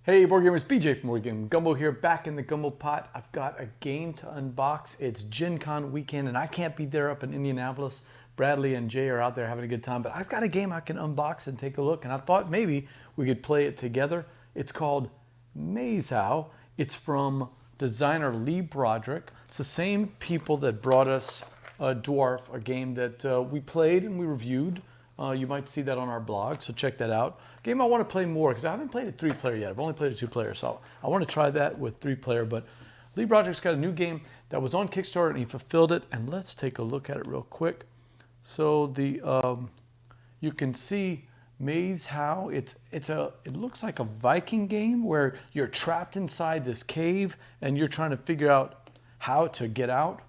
Hey board gamers, BJ from Game Gumbo here, back in the Gumbo pot. I've got a game to unbox. It's Gen Con weekend and I can't be there up in Indianapolis. Bradley and Jay are out there having a good time, but I've got a game I can unbox and take a look, and I thought maybe we could play it together. It's called Maeshowe. It's from designer Lee Broderick. It's the same people that brought us Dwarf, a game that we played and we reviewed. You might see that on our blog, so check that out. Game I want to play more because I haven't played a 3-player yet. I've only played a 2-player, so I want to try that with 3-player. But Lee Broderick's got a new game that was on Kickstarter and he fulfilled it. And let's take a look at it real quick. So the you can see Maeshowe. It looks like a Viking game where you're trapped inside this cave and you're trying to figure out how to get out.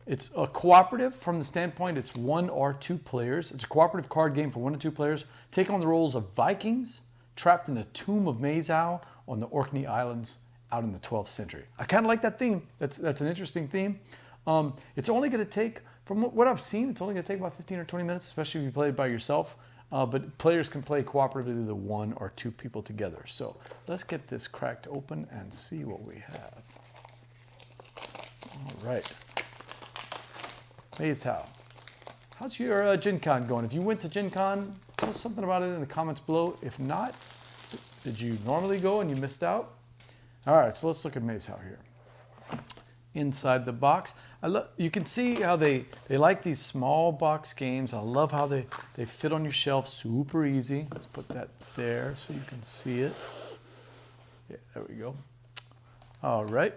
It's a cooperative from the standpoint it's 1 or 2 players. It's a cooperative card game for 1 to 2 players. Take on the roles of Vikings trapped in the tomb of Maeshowe on the Orkney Islands out in the 12th century. I kind of like that theme. That's an interesting theme. It's only going to take, from what I've seen, it's only going to take about 15 or 20 minutes, especially if you play it by yourself. But players can play cooperatively the 1 or 2 people together. So let's get this cracked open and see what we have. All right. Maeshowe. How's your Gen Con going? If you went to Gen Con, post something about it in the comments below. If not, did you normally go and you missed out? All right, so let's look at Maeshowe here. Inside the box, you can see how they like these small box games. I love how they fit on your shelf, super easy. Let's put that there so you can see it. Yeah, there we go. All right,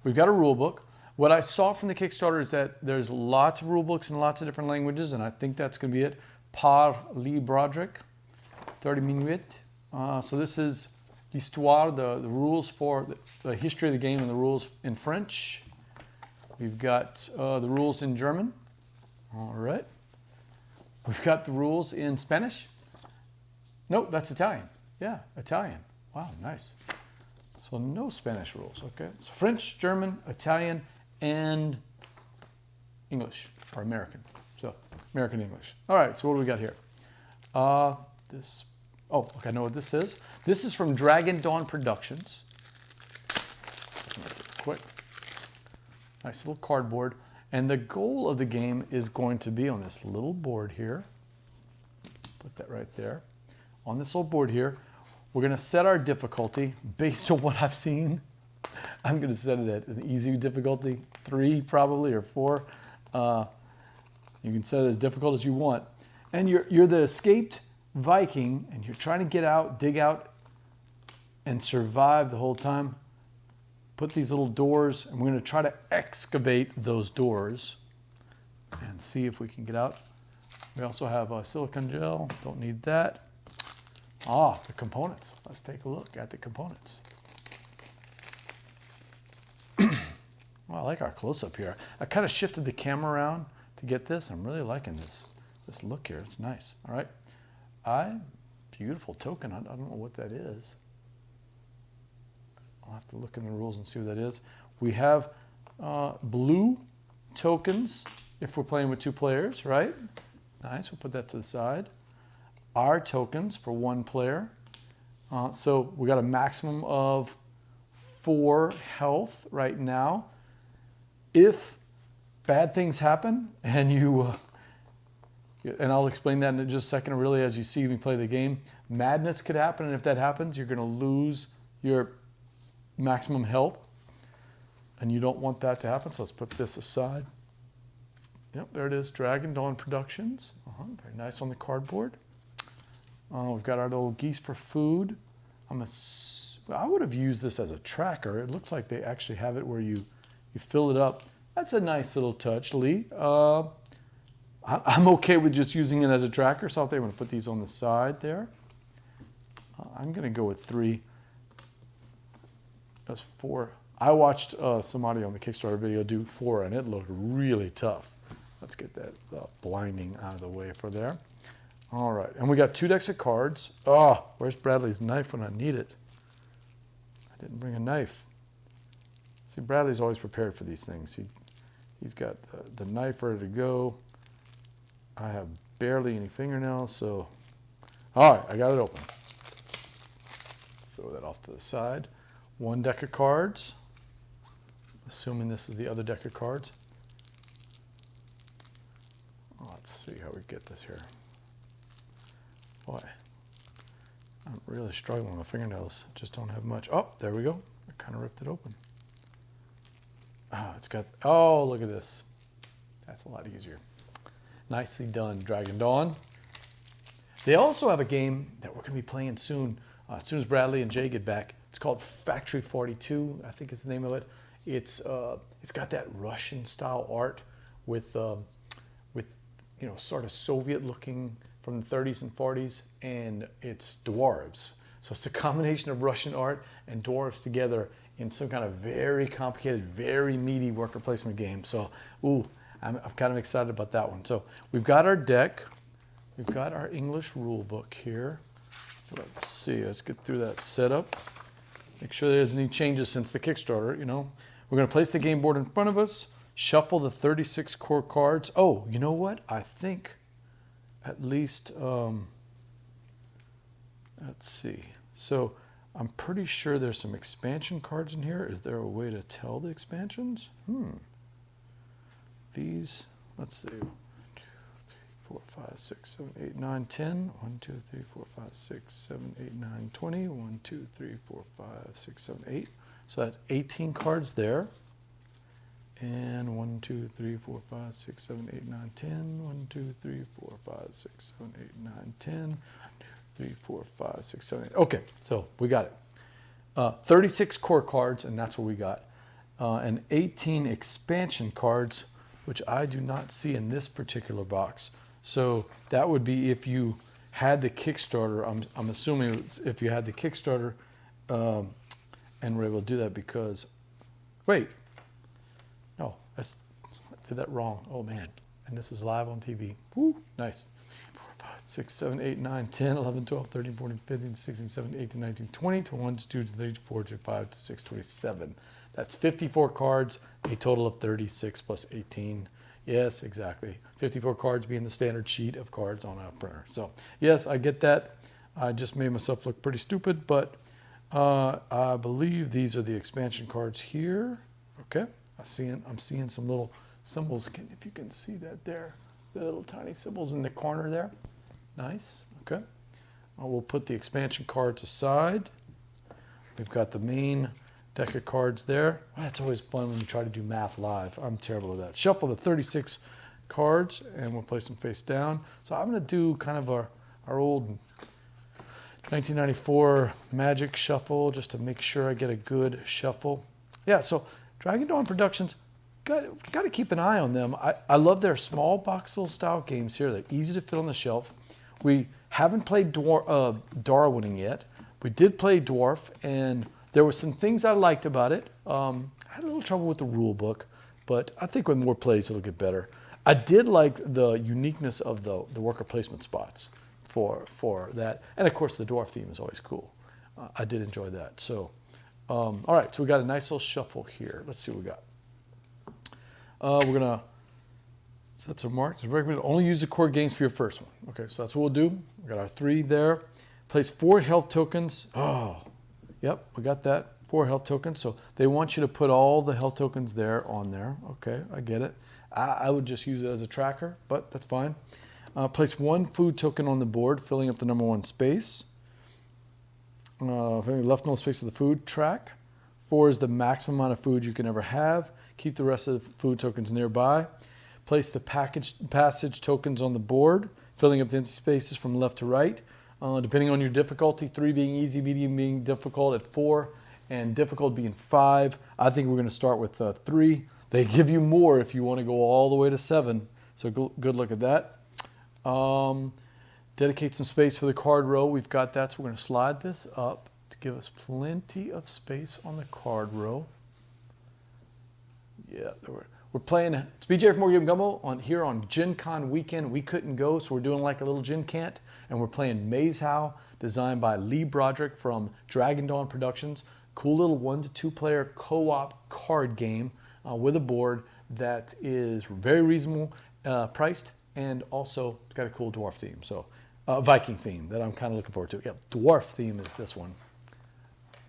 we've got a rule book. What I saw from the Kickstarter is that there's lots of rule books in lots of different languages, and I think that's going to be it. Par Lee Broderick, 30 minutes. So this is l'histoire, the rules for the history of the game and the rules in French. We've got the rules in German. All right. We've got the rules in Spanish. Nope, that's Italian. Yeah, Italian. Wow, nice. So no Spanish rules. Okay. So French, German, Italian, and English, or American. So American English. All right, so what do we got here? Okay, I know what this is. This is from Dragon Dawn Productions. Quick. Nice little cardboard. And the goal of the game is going to be on this little board here. Put that right there. On this little board here, we're going to set our difficulty based on what I've seen. I'm going to set it at an easy difficulty, 3 probably, or 4. You can set it as difficult as you want. And you're the escaped Viking, and you're trying to get out, dig out, and survive the whole time. Put these little doors, and we're going to try to excavate those doors and see if we can get out. We also have silicone gel. Don't need that. The components. Let's take a look at the components. Well, I like our close-up here. I kind of shifted the camera around to get this. I'm really liking this look here. It's nice. All right. Beautiful token. I don't know what that is. I'll have to look in the rules and see what that is. We have blue tokens if we're playing with 2 players, right? Nice. We'll put that to the side. Our tokens for 1 player. So we got a maximum of 4 health right now. If bad things happen and and I'll explain that in just a second, really, as you see me play the game, madness could happen, and if that happens, you're going to lose your maximum health, and you don't want that to happen, so let's put this aside. Yep, there it is, Dragon Dawn Productions. Very nice on the cardboard. We've got our little geese for food. I would have used this as a tracker. It looks like they actually have it where you fill it up. That's a nice little touch, Lee. I'm okay with just using it as a tracker, so I'm going to put these on the side there. I'm going to go with 3. That's 4. I watched somebody on the Kickstarter video do 4, and it looked really tough. Let's get that blinding out of the way for there. All right, and we got 2 decks of cards. Where's Bradley's knife when I need it? I didn't bring a knife. See, Bradley's always prepared for these things. He's got the knife ready to go. I have barely any fingernails, so... All right, I got it open. throw that off to the side. One deck of cards, assuming this is the other deck of cards. Let's see how we get this here. Boy, I'm really struggling with my fingernails. Just don't have much. Oh, there we go. I kind of ripped it open. It's got, oh, look at this. That's a lot easier. Nicely done, Dragon Dawn. They also have a game that we're going to be playing soon, as soon as Bradley and Jay get back. It's called Factory 42, I think is the name of it. It's got that Russian style art with you know, sort of Soviet looking from the 30s and 40s, and it's dwarves. So it's a combination of Russian art and dwarves together in some kind of very complicated, very meaty worker placement game. So, ooh, I'm kind of excited about that one. So we've got our deck. We've got our English rule book here. Let's see, let's get through that setup. Make sure there isn't any changes since the Kickstarter, you know. We're gonna place the game board in front of us, shuffle the 36 core cards. Oh, you know what? I think at least, let's see. So I'm pretty sure there's some expansion cards in here. Is there a way to tell the expansions? These, let's see. 1, 2, 3, 4, 5, 6, 7, 8, 9, 10. 1, 2, 3, 4, 5, 6, 7, 8, 9, 20. 1, 2, 3, 4, 5, 6, 7, 8. So that's 18 cards there. And 1, 2, 3, 4, 5, 6, 7, 8, 9, 10. 1, 2, 3, 4, 5, 6, 7, 8, 9, 10. 1, 2, 3, 4, 5, 6, 7, 8. Okay, so we got it. 36 core cards, and that's what we got. And 18 expansion cards, which I do not see in this particular box. So that would be if you had the Kickstarter. I'm assuming it's if you had the Kickstarter, and we're able to do that because, wait, no, I did that wrong. Oh man, and this is live on TV. Woo, nice. 4, 5, 6, 7, 8, 9, 10, 11, 12, 13, 14, 15, 16, 17, 18, 19, 20, 21, 22, 23, 24, 25, 26, 27. That's 54 cards, a total of 36 plus 18. Yes, exactly. 54 cards being the standard sheet of cards on a printer. So yes, I get that. I just made myself look pretty stupid, but I believe these are the expansion cards here. Okay, I'm seeing some little symbols. If you can see that there, the little tiny symbols in the corner there. Nice. Okay. We'll put the expansion cards aside. We've got the main deck of cards there. That's always fun when you try to do math live. I'm terrible at that. Shuffle the 36 cards, and we'll place them face down. So I'm going to do kind of our old 1994 Magic Shuffle just to make sure I get a good shuffle. Yeah, so Dragon Dawn Productions, got to keep an eye on them. I love their small voxel style games here. They're easy to fit on the shelf. We haven't played Darwining yet. We did play Dwarf, and there were some things I liked about it. I had a little trouble with the rule book, but I think with more plays it'll get better. I did like the uniqueness of the worker placement spots for that. And of course the dwarf theme is always cool. I did enjoy that. So, all right, so we got a nice little shuffle here. Let's see what we got. We're gonna set some marks. Recommend only use the core games for your first one. Okay, so that's what we'll do. We got our 3 there. Place 4 health tokens. Oh, yep, we got that. 4 health tokens. So they want you to put all the health tokens there on there. Okay, I get it. I would just use it as a tracker, but that's fine. Place 1 food token on the board, filling up the number 1 space. Left no space of the food track. 4 is the maximum amount of food you can ever have. Keep the rest of the food tokens nearby. Place the passage tokens on the board, filling up the empty spaces from left to right. Depending on your difficulty, 3 being easy, medium being difficult at 4, and difficult being 5. I think we're going to start with 3. They give you more if you want to go all the way to 7. So good look at that. Dedicate some space for the card row. We've got that, so we're going to slide this up to give us plenty of space on the card row. Yeah, we're playing. It's BJ from Game Gumbo here on Gen Con weekend. We couldn't go, so we're doing like a little Gen Cant, and we're playing Maeshowe, designed by Lee Broderick from Dragon Dawn Productions. Cool little 1 to 2 player co-op card game with a board that is very reasonable priced, and also it's got a cool dwarf theme. So Viking theme that I'm kind of looking forward to. Yeah, dwarf theme is this one.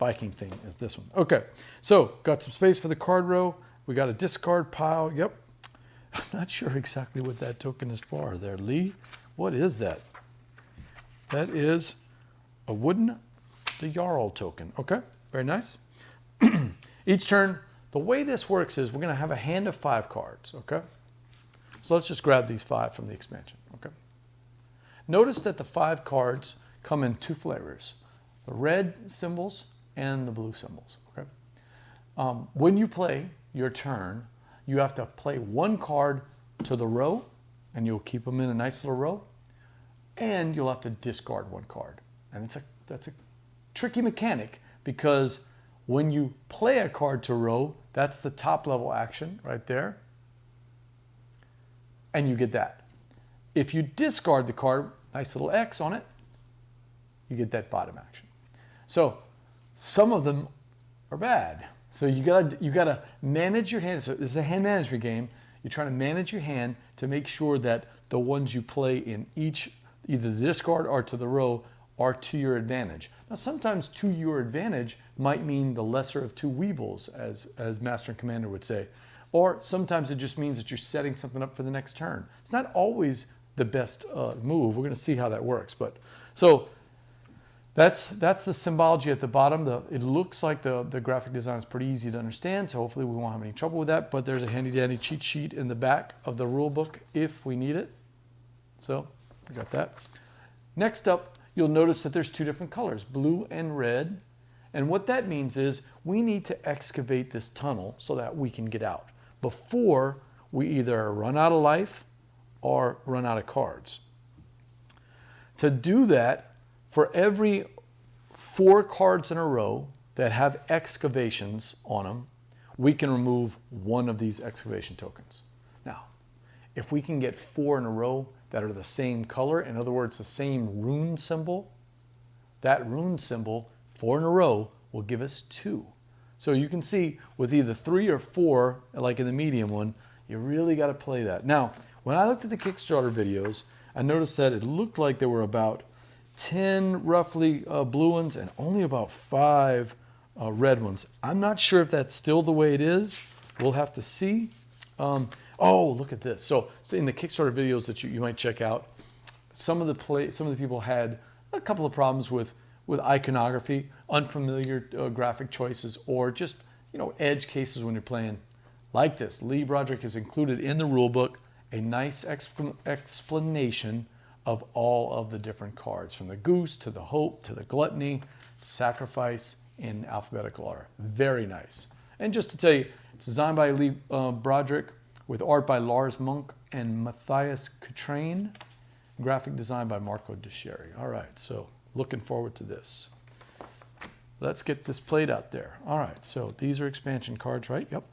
Viking thing is this one. Okay, so got some space for the card row. We got a discard pile. Yep. I'm not sure exactly what that token is for there, Lee. What is that? That is a wooden, the Jarl token. Okay, very nice. Each turn, the way this works is we're going to have a hand of 5 cards, okay? So let's just grab these 5 from the expansion, okay? Notice that the 5 cards come in 2 flavors, the red symbols and the blue symbols, okay? When you play your turn, you have to play 1 card to the row, and you'll keep them in a nice little row, and you'll have to discard 1 card. And that's a tricky mechanic, because when you play a card to row, that's the top level action right there, and you get that. If you discard the card, nice little X on it, you get that bottom action. So some of them are bad. So you gotta manage your hand. So this is a hand management game. You're trying to manage your hand to make sure that the ones you play in each, either the discard or to the row, are to your advantage. Now sometimes to your advantage might mean the lesser of 2 weevils, as Master and Commander would say. Or sometimes it just means that you're setting something up for the next turn. It's not always the best move. We're gonna see how that works. But so that's the symbology at the bottom. It looks like the graphic design is pretty easy to understand, so hopefully we won't have any trouble with that. But there's a handy dandy cheat sheet in the back of the rule book if we need it. So we got that. Next up, you'll notice that there's 2 different colors, blue and red. And what that means is we need to excavate this tunnel so that we can get out before we either run out of life or run out of cards. To do that, for every 4 cards in a row that have excavations on them, we can remove 1 of these excavation tokens. Now, if we can get 4 in a row that are the same color, in other words, the same rune symbol, that rune symbol, 4 in a row, will give us 2. So you can see with either 3 or 4, like in the medium one, you really got to play that. Now, when I looked at the Kickstarter videos, I noticed that it looked like there were about 10 roughly blue ones and only about 5 red ones. I'm not sure if that's still the way it is. We'll have to see. Oh, look at this. So in the Kickstarter videos that you might check out, some of the people had a couple of problems with iconography, unfamiliar graphic choices, or just edge cases when you're playing. Like this, Lee Broderick has included in the rulebook a nice explanation of all of the different cards, from the goose to the hope to the gluttony, sacrifice, in alphabetical order. Very nice. And just to tell you, it's designed by Lee Broderick with art by Lars Monk and Matthias Cutrain, graphic design by Marco Descherry. All right, so looking forward to this. Let's get this played out there. All right, so these are expansion cards, right? Yep.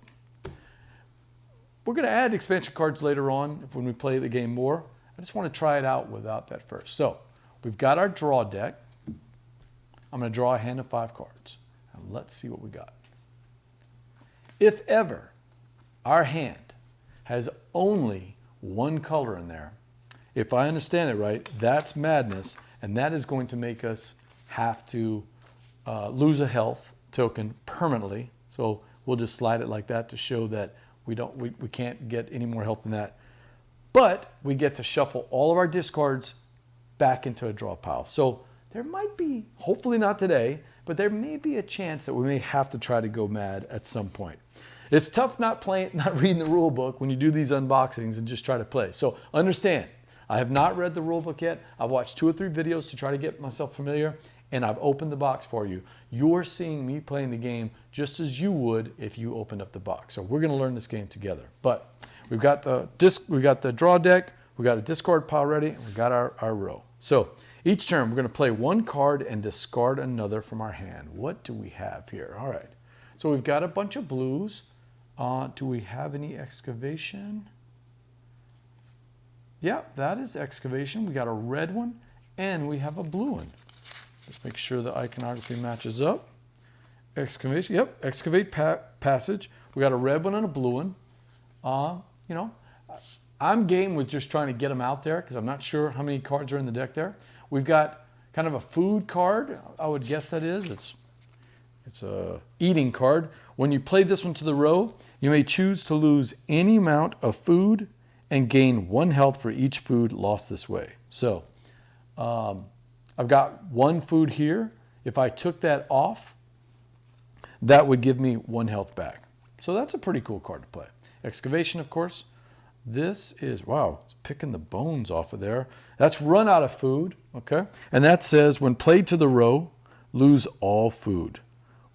We're going to add expansion cards later on when we play the game more. I just want to try it out without that first. So we've got our draw deck. I'm going to draw a hand of 5 cards. And let's see what we got. If ever our hand has only 1 color in there, if I understand it right, that's madness, and that is going to make us have to lose a health token permanently. So we'll just slide it like that to show that we can't get any more health than that. But we get to shuffle all of our discards back into a draw pile. So there might be, hopefully not today, but there may be a chance that we may have to try to go mad at some point. It's tough not reading the rule book when you do these unboxings and just try to play. So understand, I have not read the rule book yet. I've watched 2 or 3 videos to try to get myself familiar, and I've opened the box for you. You're seeing me playing the game just as you would if you opened up the box. So we're going to learn this game together. But we've got the draw deck, we got a discard pile ready, and we got our row. So each turn we're going to play 1 card and discard another from our hand. What do we have here? All right. So we've got a bunch of blues. Do we have any excavation? Yeah, that is excavation. We got a red one and we have a blue one. Let's make sure the iconography matches up. Excavation, yep, excavate passage. We got a red one and a blue one. I'm game with just trying to get them out there because I'm not sure how many cards are in the deck there. We've got kind of a food card. I would guess that is. It's a eating card. When you play this one to the row, you may choose to lose any amount of food and gain 1 health for each food lost this way. So I've got 1 food here. If I took that off, that would give me 1 health back. So that's a pretty cool card to play. Excavation, of course. This is, wow, it's picking the bones off of there. That's run out of food, okay? And that says, when played to the row, lose all food.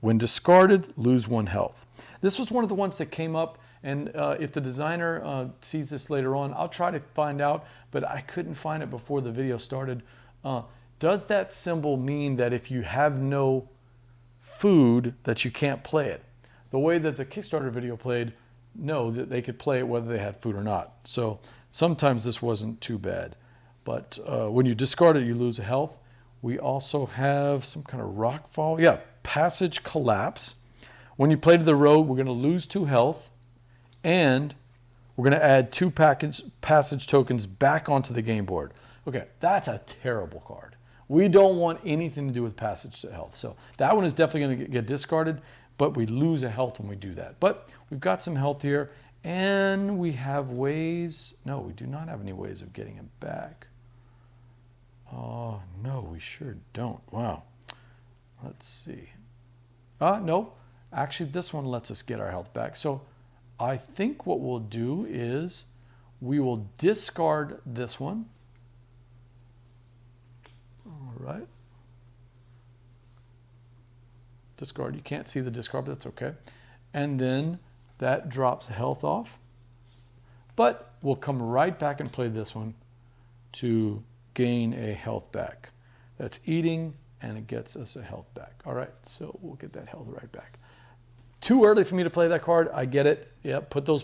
When discarded, lose 1 health. This was one of the ones that came up, and if the designer sees this later on, I'll try to find out, but I couldn't find it before the video started. Does that symbol mean that if you have no food that you can't play it? The way that the Kickstarter video played, no, that they could play it whether they had food or not. So sometimes this wasn't too bad. But when you discard it, you lose a health. We also have some kind of rock fall. Yeah, passage collapse. When you play to the road, we're going to lose 2 health. And we're going to add 2 passage tokens back onto the game board. Okay, that's a terrible card. We don't want anything to do with passage to health. So that one is definitely going to get discarded, but we lose a health when we do that. But we've got some health here, and we have ways. No, we do not have any ways of getting it back. Oh, no, we sure don't. Wow. Let's see. No, actually, this one lets us get our health back. So I think what we'll do is we will discard this one. All right. Discard. You can't see the discard, but that's okay. And then that drops health off. But we'll come right back and play this one to gain a health back. That's eating, and it gets us a health back. All right, so we'll get that health right back. Too early for me to play that card. I get it. Yeah, put those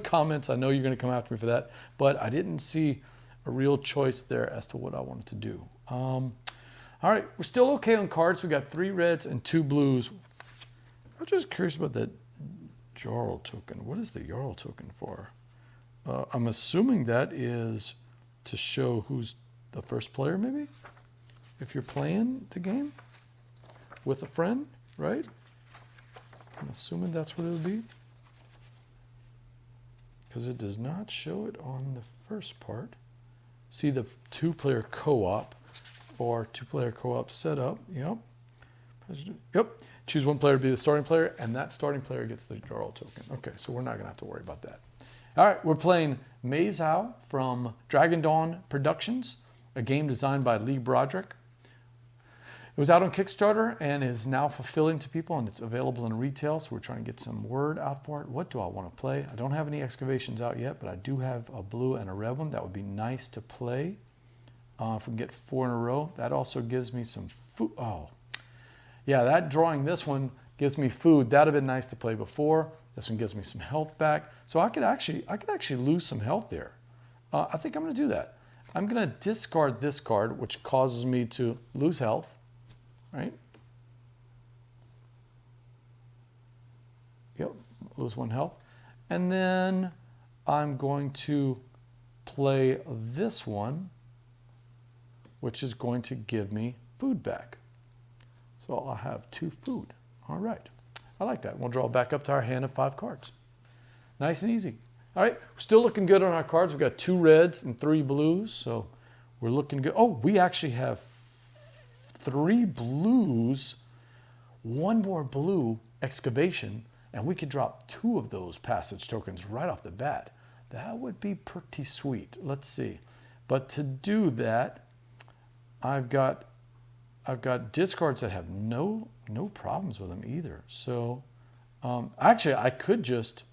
comments. I know you're going to come after me for that. But I didn't see a real choice there as to what I wanted to do. All right, we're still okay on cards. We got 3 reds and 2 blues. I'm just curious about that Jarl token. What is the Jarl token for? I'm assuming that is to show who's the first player, maybe? If you're playing the game with a friend, right? I'm assuming that's what it would be. Because it does not show it on the first part. See the 2-player co-op or 2-player co-op setup. Yep. Yep. Choose 1 player to be the starting player, and that starting player gets the Jarl token. Okay, so we're not going to have to worry about that. All right, we're playing Maeshowe from Dragon Dawn Productions, a game designed by Lee Broderick. It was out on Kickstarter and is now fulfilling to people, and it's available in retail, so we're trying to get some word out for it. What do I want to play? I don't have any excavations out yet, but I do have a blue and a red one. That would be nice to play. If we can get 4 in a row, that also gives me some food. Oh, yeah, that drawing this one gives me food. That would have been nice to play before. This one gives me some health back. So I could actually lose some health there. I think I'm going to do that. I'm going to discard this card, which causes me to lose health. Right? Yep, lose 1 health. And then I'm going to play this one, which is going to give me food back. So I'll have 2 food. All right. I like that. We'll draw back up to our hand of 5 cards. Nice and easy. All right, we're still looking good on our cards. We've got 2 reds and 3 blues, so we're looking good. Oh, we actually have 3 blues, 1 more blue excavation, and we could drop 2 of those passage tokens right off the bat. That would be pretty sweet. Let's see. But to do that, I've got discards that have no problems with them either. So actually, I could just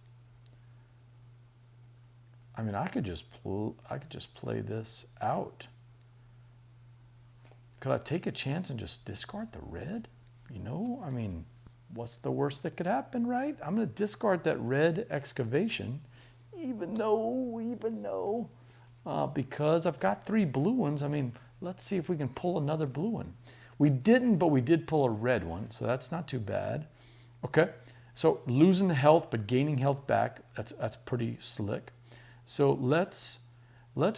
play this out. Could I take a chance and just discard the red? You know, I mean, what's the worst that could happen, right? I'm going to discard that red excavation, even though, because I've got 3 blue ones. I mean, let's see if we can pull another blue one. We didn't, but we did pull a red one, so that's not too bad. Okay, so losing health but gaining health back, that's pretty slick. So let's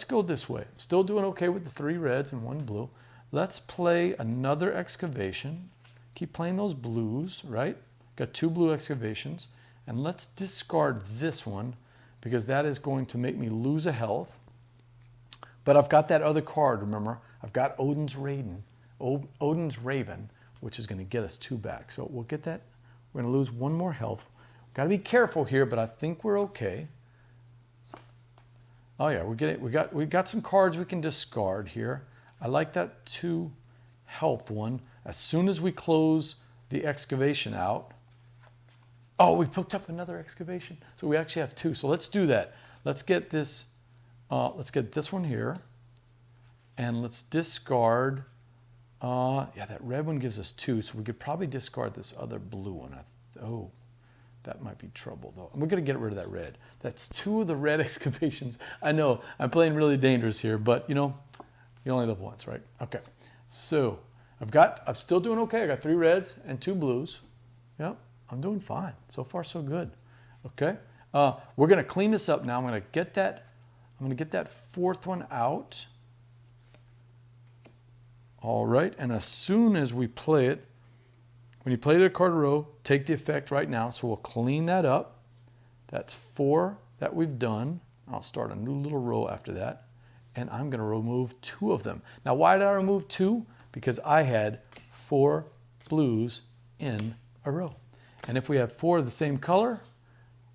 go this way. Still doing okay with the 3 reds and 1 blue. Let's play another excavation, keep playing those blues, right? Got 2 blue excavations. And let's discard this one because that is going to make me lose a health. But I've got that other card, remember? I've got Odin's Raven, which is going to get us 2 back. So we'll get that. We're going to lose 1 more health. Got to be careful here, but I think we're okay. Oh yeah, we got some cards we can discard here. I like that 2 health one. As soon as we close the excavation out, oh, we picked up another excavation. So we actually have 2. So let's do that. Let's get this. Let's get this one here, and let's discard. Yeah, that red one gives us 2, so we could probably discard this other blue one. Oh, that might be trouble though. And we're gonna get rid of that red. That's 2 of the red excavations. I know I'm playing really dangerous here, but you know, you only live once, right? Okay, so I'm still doing okay. I got 3 reds and 2 blues. Yep, I'm doing fine. So far, so good. Okay, we're gonna clean this up now. I'm gonna get that 4th one out. All right, and as soon as we play it, when you play the card a row, take the effect right now. So we'll clean that up. That's 4 that we've done. I'll start a new little row after that. And I'm going to remove 2 of them. Now, why did I remove 2? Because I had 4 blues in a row. And if we have 4 of the same color,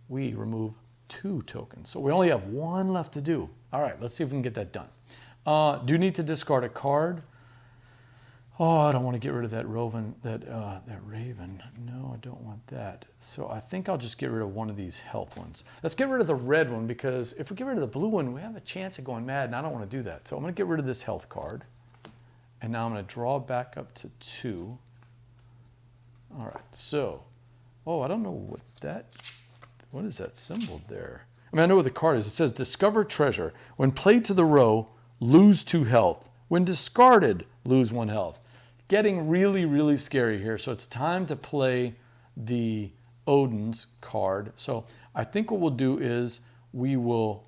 we remove 2 tokens. So we only have 1 left to do. All right, let's see if we can get that done. Do need to discard a card. Oh, I don't want to get rid of that raven. No, I don't want that. So I think I'll just get rid of one of these health ones. Let's get rid of the red one, because if we get rid of the blue one, we have a chance of going mad, and I don't want to do that. So I'm going to get rid of this health card. And now I'm going to draw back up to 2. All right, so, I don't know what is that symbol there? I mean, I know what the card is. It says discover treasure. When played to the row, lose 2 health. When discarded, lose 1 health. Getting really, really scary here. So it's time to play the Odin's card. So I think what we'll do is we will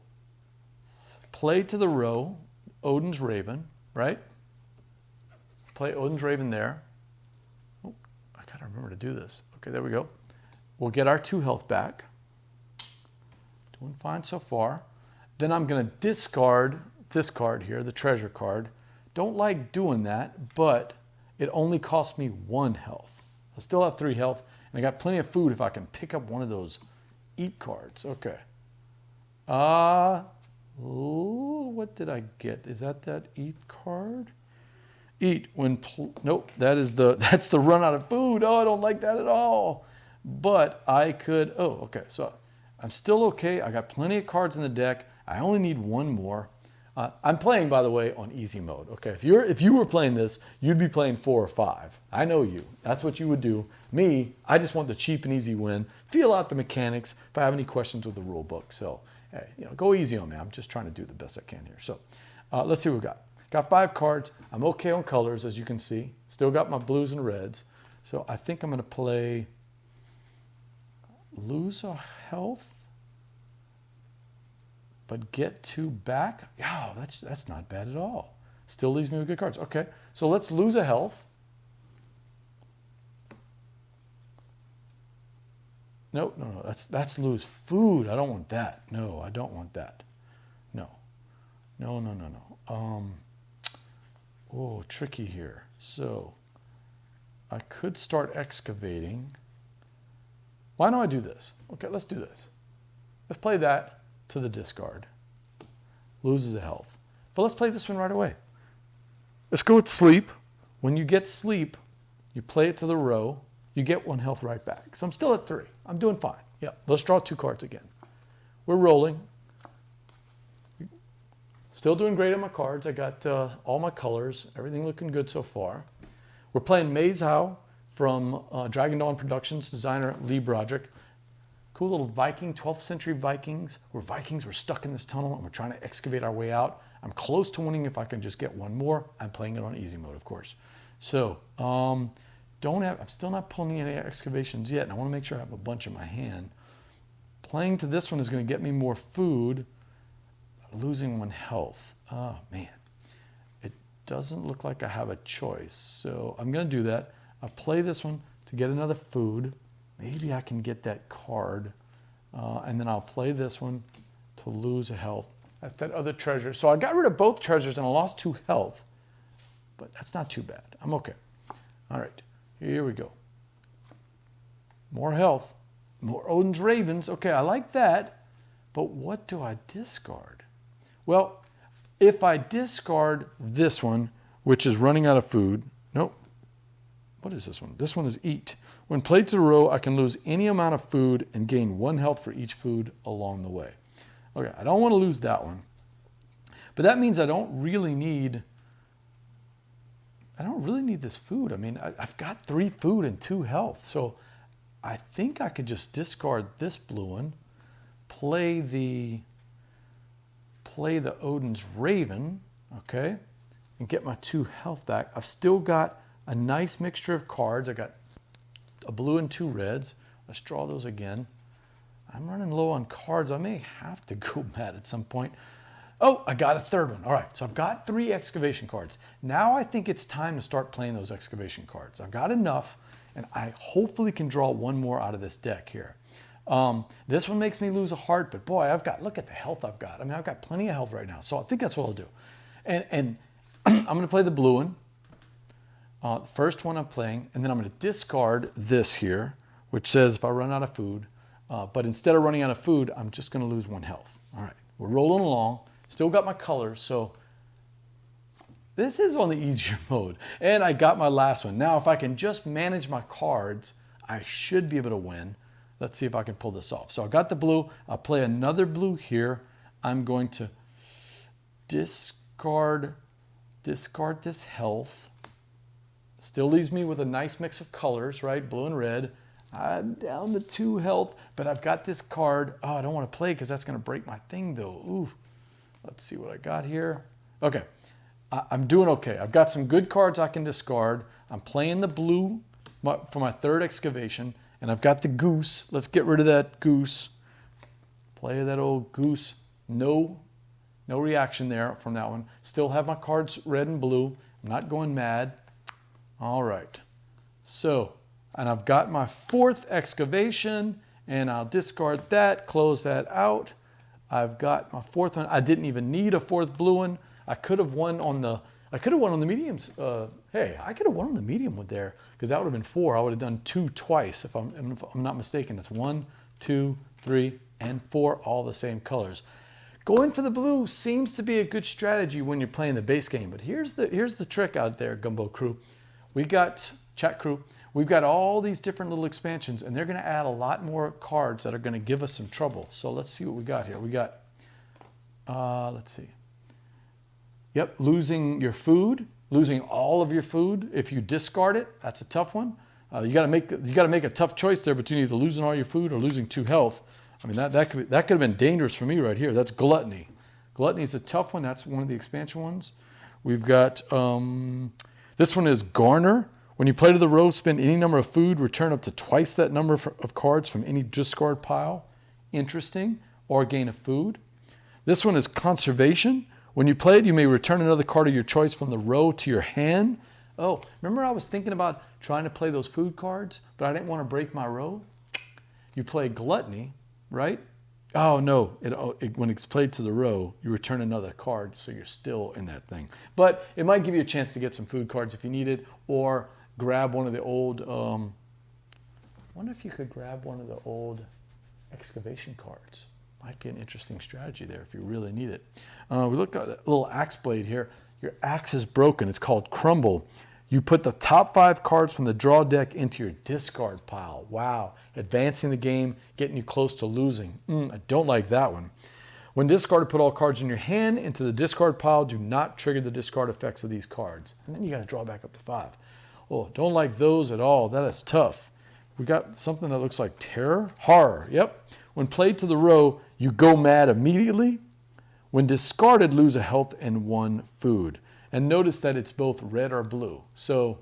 play to the row, Odin's Raven, right? Play Odin's Raven there. Oh, I gotta remember to do this. Okay, there we go. We'll get our 2 health back. Doing fine so far. Then I'm gonna discard this card here, the treasure card. Don't like doing that, but it only costs me 1 health. I still have 3 health, and I got plenty of food if I can pick up one of those eat cards. Okay. What did I get? Is that eat card? Eat when, nope, that's the run out of food. Oh, I don't like that at all. But I could, okay, so I'm still okay. I got plenty of cards in the deck. I only need 1 more. I'm playing, by the way, on easy mode. Okay, if you were playing this, you'd be playing 4 or 5. I know you. That's what you would do. Me, I just want the cheap and easy win. Feel out the mechanics. If I have any questions with the rule book, so hey, go easy on me. I'm just trying to do the best I can here. So let's see what we got. Got 5 cards. I'm okay on colors, as you can see. Still got my blues and reds. So I think I'm going to play lose a health, but get 2 back. Oh, that's not bad at all. Still leaves me with good cards. Okay, so let's lose a health. No, that's lose food. I don't want that. No, I don't want that. No. Tricky here. So I could start excavating. Why don't I do this? Okay, let's do this. Let's play that to the discard. Loses a health. But let's play this one right away. Let's go with sleep. When you get sleep, you play it to the row, you get 1 health right back. So I'm still at 3. I'm doing fine. Yeah, let's draw 2 cards again. We're rolling. Still doing great on my cards. I got all my colors. Everything looking good so far. We're playing Maeshowe from Dragon Dawn Productions, designer Lee Broderick. Cool little Viking, 12th century Vikings. We're Vikings, we're stuck in this tunnel and we're trying to excavate our way out. I'm close to winning if I can just get 1 more. I'm playing it on easy mode, of course. So, I'm still not pulling any excavations yet, and I want to make sure I have a bunch in my hand. Playing to this one is going to get me more food, losing 1 health. Oh, man. It doesn't look like I have a choice, so I'm going to do that. I play this one to get another food. Maybe I can get that card. And then I'll play this one to lose a health. That's that other treasure. So I got rid of both treasures and I lost 2 health. But that's not too bad. I'm okay. All right, here we go. More health. More Odin's Ravens. Okay, I like that. But what do I discard? Well, if I discard this one, which is running out of food. Nope. What is this one? This one is eat. When played to the row, I can lose any amount of food and gain 1 health for each food along the way. Okay, I don't want to lose that one. But that means I don't really need this food. I mean, I've got 3 food and 2 health. So I think I could just discard this blue one, play the Odin's Raven, okay, and get my 2 health back. I've still got a nice mixture of cards. I got a blue and 2 reds. Let's draw those again. I'm running low on cards. I may have to go mad at some point. Oh, I got a 3rd one. All right, so I've got 3 excavation cards. Now I think it's time to start playing those excavation cards. I've got enough, and I hopefully can draw 1 more out of this deck here. This one makes me lose a heart, but boy, look at the health I've got. I mean, I've got plenty of health right now, so I think that's what I'll do. And I'm going to play the blue one. The first one I'm playing, and then I'm going to discard this here, which says if I run out of food, but instead of running out of food, I'm just going to lose 1 health. All right, we're rolling along. Still got my colors, so this is on the easier mode. And I got my last one. Now, if I can just manage my cards, I should be able to win. Let's see if I can pull this off. So I got the blue. I'll play another blue here. I'm going to discard this health. Still leaves me with a nice mix of colors, right? Blue and red. I'm down to 2 health, but I've got this card. Oh, I don't want to play because that's going to break my thing, though. Ooh. Let's see what I got here. Okay, I'm doing okay. I've got some good cards I can discard. I'm playing the blue for my 3rd excavation, and I've got the goose. Let's get rid of that goose. Play that old goose. No reaction there from that one. Still have my cards red and blue. I'm not going mad. All right. So, and I've got my 4th excavation, and I'll discard that, close that out. I've got my 4th one. I didn't even need a 4th blue one. I could have won on the mediums. Hey, I could have won on the medium with there because that would have been 4. I would have done 2 twice if I'm not mistaken. It's 1, 2, 3, and 4, all the same colors. Going for the blue seems to be a good strategy when you're playing the base game. But here's the trick out there, Gumbo crew. We got chat crew. We've got all these different little expansions, and they're going to add a lot more cards that are going to give us some trouble. So let's see what we got here. We got, let's see. Yep, losing your food, losing all of your food. If you discard it, that's a tough one. You got to make a tough choice there between either losing all your food or losing 2 health. I mean, that could have been dangerous for me right here. That's gluttony. Gluttony is a tough one. That's one of the expansion ones. We've got this one is garner. When you play to the row, spend any number of food, return up to twice that number of cards from any discard pile. Interesting. Or gain a food. This one is conservation. When you play it, you may return another card of your choice from the row to your hand. Oh, remember I was thinking about trying to play those food cards, but I didn't want to break my row? You play gluttony, right? Oh, no. When it's played to the row, you return another card, so you're still in that thing. But it might give you a chance to get some food cards if you need it, or grab one of the old, I wonder if you could grab one of the old excavation cards. Might be an interesting strategy there if you really need it. We look at a little axe blade here. Your axe is broken. It's called crumble. You put the top 5 cards from the draw deck into your discard pile. Wow. Advancing the game, getting you close to losing. I don't like that one. When discarded, put all cards in your hand into the discard pile. Do not trigger the discard effects of these cards. And then you got to draw back up to 5. Oh, don't like those at all. That is tough. We got something that looks like terror. Horror. Yep. When played to the row, you go mad immediately. When discarded, lose a health and 1 food. And notice that it's both red or blue. So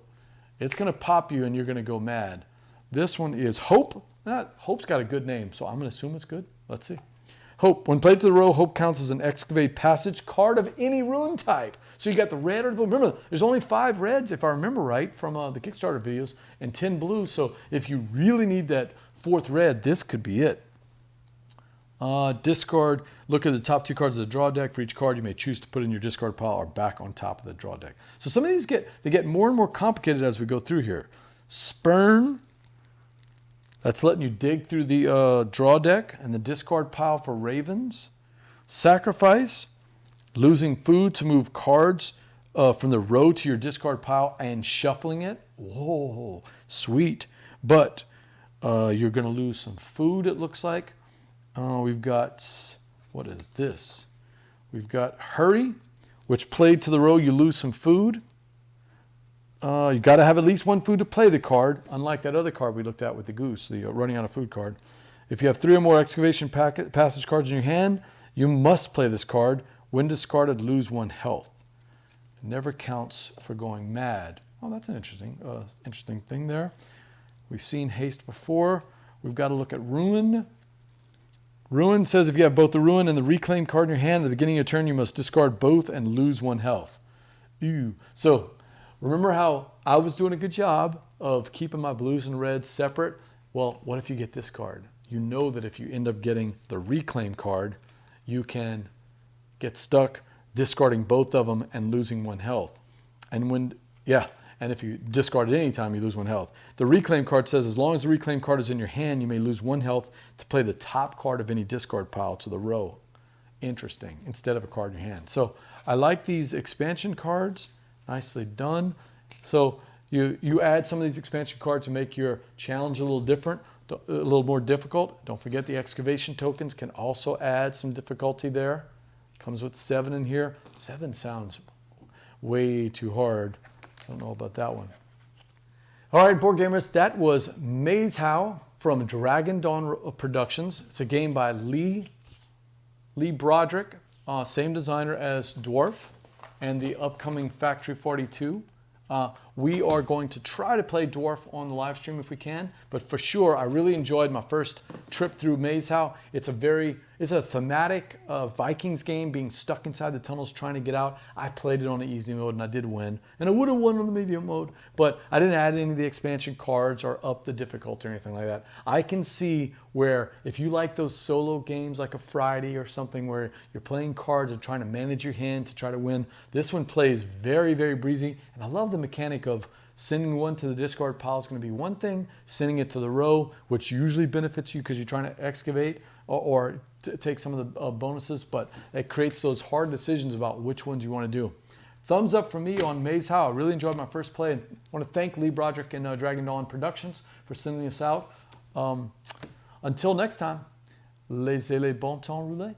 it's going to pop you and you're going to go mad. This one is Hope. Hope's got a good name, so I'm going to assume it's good. Let's see. Hope. When played to the row, Hope counts as an excavate passage card of any rune type. So you got the red or the blue. Remember, there's only 5 reds, if I remember right, from the Kickstarter videos, and 10 blues. So if you really need that 4th red, this could be it. Discard. Look at the top 2 cards of the draw deck. For each card, you may choose to put in your discard pile or back on top of the draw deck. So some of these get more and more complicated as we go through here. Spurn. That's letting you dig through the draw deck and the discard pile for ravens. Sacrifice, losing food to move cards from the row to your discard pile and shuffling it. Whoa, sweet. But you're going to lose some food, it looks like. We've got, what is this? We've got Hurry, which played to the row, you lose some food. You got to have at least 1 food to play the card, unlike that other card we looked at with the goose, the running out of food card. If you have 3 or more excavation passage cards in your hand, you must play this card. When discarded, lose 1 health. It never counts for going mad. Oh, that's an interesting thing there. We've seen haste before. We've got to look at ruin. Ruin says if you have both the ruin and the reclaim card in your hand at the beginning of your turn, you must discard both and lose 1 health. Ew. So remember how I was doing a good job of keeping my blues and reds separate? Well, what if you get this card? You know that if you end up getting the reclaim card, you can get stuck discarding both of them and losing 1 health. And if you discard at any time, you lose 1 health. The reclaim card says as long as the reclaim card is in your hand, you may lose 1 health to play the top card of any discard pile to the row. Interesting, instead of a card in your hand. So I like these expansion cards. Nicely done. So you add some of these expansion cards to make your challenge a little different, a little more difficult. Don't forget the excavation tokens can also add some difficulty there. Comes with 7 in here. 7 sounds way too hard. I don't know about that one. All right, board gamers, that was Maeshowe from Dragon Dawn Productions. It's a game by Lee Broderick, same designer as Dwarf and the upcoming Factory 42. We are going to try to play Dwarf on the live stream if we can, but for sure, I really enjoyed my first trip through Maeshowe. It's a thematic Vikings game, being stuck inside the tunnels trying to get out. I played it on the easy mode and I did win, and I would have won on the medium mode, but I didn't add any of the expansion cards or up the difficulty or anything like that. I can see where if you like those solo games like a Friday or something where you're playing cards and trying to manage your hand to try to win, this one plays very, very breezy, and I love the mechanic of sending one to the discard pile is going to be one thing, sending it to the row, which usually benefits you because you're trying to excavate or take some of the bonuses, but it creates those hard decisions about which ones you want to do. Thumbs up for me on Maeshowe. I really enjoyed my first play. I want to thank Lee Broderick and Dragon Dawn Productions for sending this out. Until next time, laissez les bon temps rouler.